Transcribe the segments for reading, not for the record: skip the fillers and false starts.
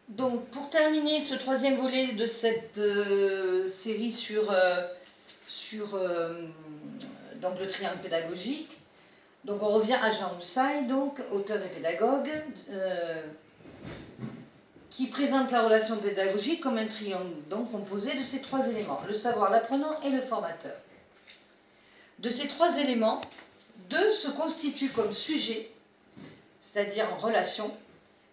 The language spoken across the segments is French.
Donc, pour terminer ce troisième volet de cette série sur donc le triangle pédagogique, donc on revient à Jean Houssaye, donc auteur et pédagogue, qui présente la relation pédagogique comme un triangle donc composé de ces trois éléments, le savoir, l'apprenant et le formateur. De ces trois éléments, deux se constituent comme sujet, c'est-à-dire en relation,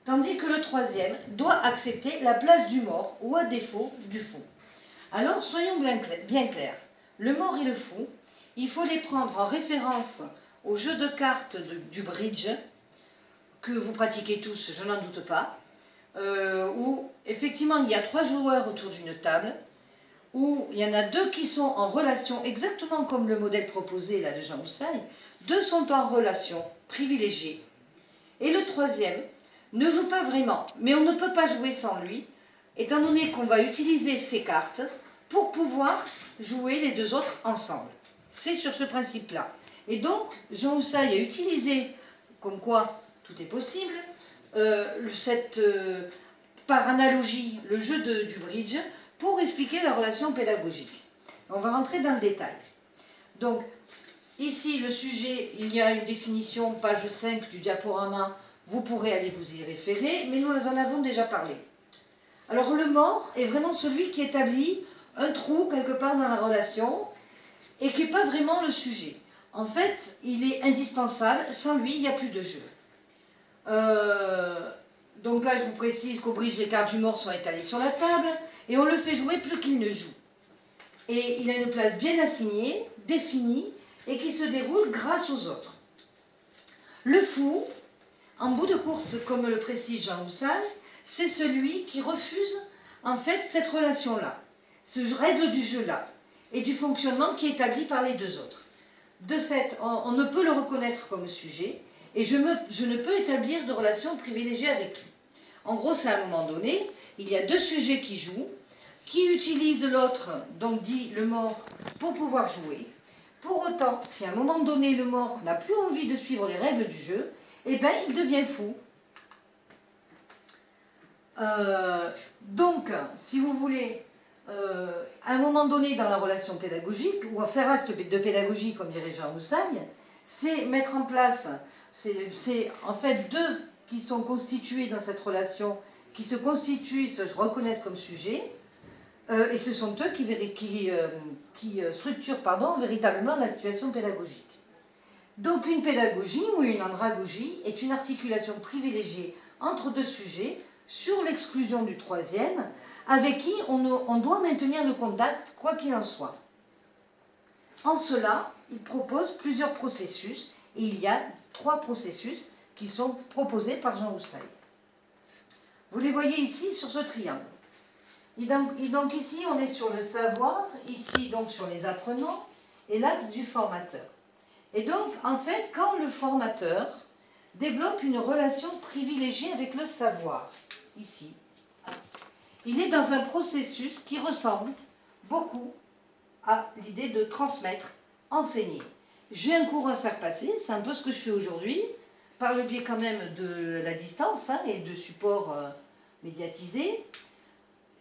tandis que le troisième doit accepter la place du mort ou à défaut du fou. Alors soyons bien clairs, le mort et le fou, il faut les prendre en référence au jeu de cartes du bridge, que vous pratiquez tous, je n'en doute pas, où effectivement il y a trois joueurs autour d'une table, où il y en a deux qui sont en relation, exactement comme le modèle proposé là de Jean Houssaye, deux sont en relation privilégiée, et le troisième ne joue pas vraiment, mais on ne peut pas jouer sans lui, étant donné qu'on va utiliser ces cartes pour pouvoir jouer les deux autres ensemble. C'est sur ce principe-là. Et donc, Jean Houssaye a utilisé, comme quoi tout est possible, par analogie, le jeu du bridge, pour expliquer la relation pédagogique. On va rentrer dans le détail. Donc, ici, le sujet, il y a une définition, page 5 du diaporama, vous pourrez aller vous y référer, mais nous en avons déjà parlé. Alors, le mort est vraiment celui qui établit un trou quelque part dans la relation et qui n'est pas vraiment le sujet. En fait, il est indispensable, sans lui, il n'y a plus de jeu. Donc là, je vous précise qu'au bridge, les cartes du mort sont étalées sur la table et on le fait jouer plus qu'il ne joue. Et il a une place bien assignée, définie, et qui se déroule grâce aux autres. Le fou, en bout de course, comme le précise Jean Houssaye, c'est celui qui refuse en fait cette relation-là, cette règle du jeu-là, et du fonctionnement qui est établi par les deux autres. De fait, on ne peut le reconnaître comme sujet, et je ne peux établir de relation privilégiée avec lui. En gros, c'est à un moment donné, il y a deux sujets qui jouent, qui utilisent l'autre, donc dit le mort, pour pouvoir jouer. Pour autant, si à un moment donné le mort n'a plus envie de suivre les règles du jeu, eh bien il devient fou. Donc, si vous voulez, à un moment donné dans la relation pédagogique, ou à faire acte de pédagogie, comme dirait Jean Houssaye, c'est mettre en place, c'est en fait deux qui sont constitués dans cette relation, qui se constituent, se reconnaissent comme sujet, et ce sont eux qui structurent véritablement la situation pédagogique. Donc une pédagogie ou une andragogie est une articulation privilégiée entre deux sujets sur l'exclusion du troisième, avec qui on doit maintenir le contact quoi qu'il en soit. En cela, il propose plusieurs processus, et il y a trois processus qui sont proposés par Jean Houssaye. Vous les voyez ici sur ce triangle. Et donc ici, on est sur le savoir, ici donc sur les apprenants, et l'axe du formateur. Et donc, en fait, quand le formateur développe une relation privilégiée avec le savoir, ici, il est dans un processus qui ressemble beaucoup à l'idée de transmettre, enseigner. J'ai un cours à faire passer, c'est un peu ce que je fais aujourd'hui, par le biais quand même de la distance et de supports médiatisés.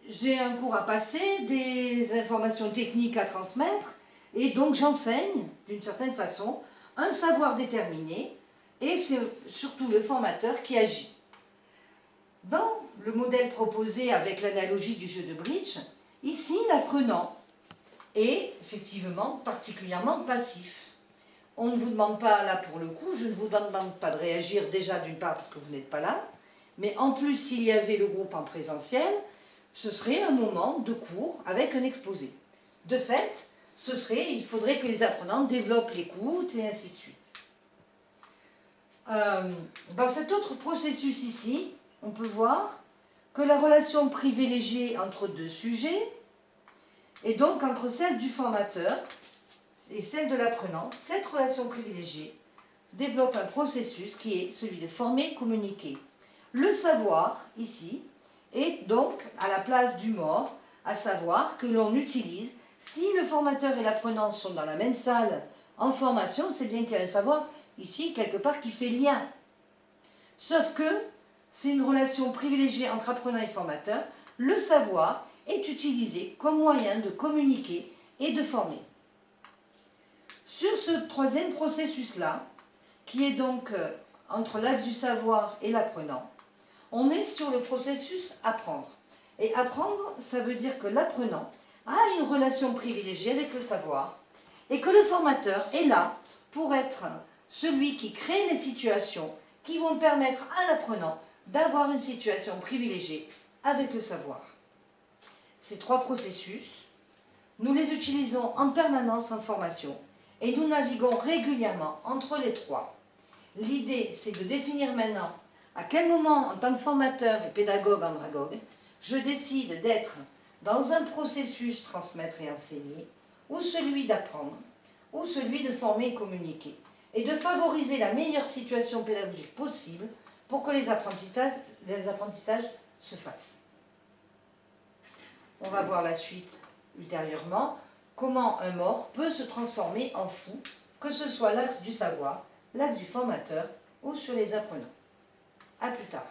J'ai un cours à passer, des informations techniques à transmettre, et donc j'enseigne, d'une certaine façon, un savoir déterminé, et c'est surtout le formateur qui agit. Dans le modèle proposé avec l'analogie du jeu de bridge, ici l'apprenant est effectivement particulièrement passif. On ne vous demande pas, là pour le coup, je ne vous demande pas de réagir déjà d'une part parce que vous n'êtes pas là, mais en plus s'il y avait le groupe en présentiel, ce serait un moment de cours avec un exposé. De fait, il faudrait que les apprenants développent l'écoute et ainsi de suite. Dans cet autre processus ici, on peut voir que la relation privilégiée entre deux sujets, et donc entre celle du formateur et celle de l'apprenant, cette relation privilégiée développe un processus qui est celui de former, communiquer. Le savoir, ici, est donc à la place du mort, à savoir que l'on utilise, si le formateur et l'apprenant sont dans la même salle en formation, c'est bien qu'il y a un savoir ici, quelque part, qui fait lien. Sauf que c'est une relation privilégiée entre apprenant et formateur. Le savoir est utilisé comme moyen de communiquer et de former. Sur ce troisième processus-là, qui est donc entre l'axe du savoir et l'apprenant, on est sur le processus apprendre. Et apprendre, ça veut dire que l'apprenant a une relation privilégiée avec le savoir et que le formateur est là pour être celui qui crée les situations qui vont permettre à l'apprenant d'avoir une situation privilégiée avec le savoir. Ces trois processus, nous les utilisons en permanence en formation et nous naviguons régulièrement entre les trois. L'idée, c'est de définir maintenant à quel moment, en tant que formateur et pédagogue andragogue, je décide d'être dans un processus transmettre et enseigner, ou celui d'apprendre, ou celui de former et communiquer, et de favoriser la meilleure situation pédagogique possible pour que les apprentissages se fassent. On va voir la suite ultérieurement, comment un mort peut se transformer en fou, que ce soit l'axe du savoir, l'axe du formateur ou sur les apprenants. A plus tard.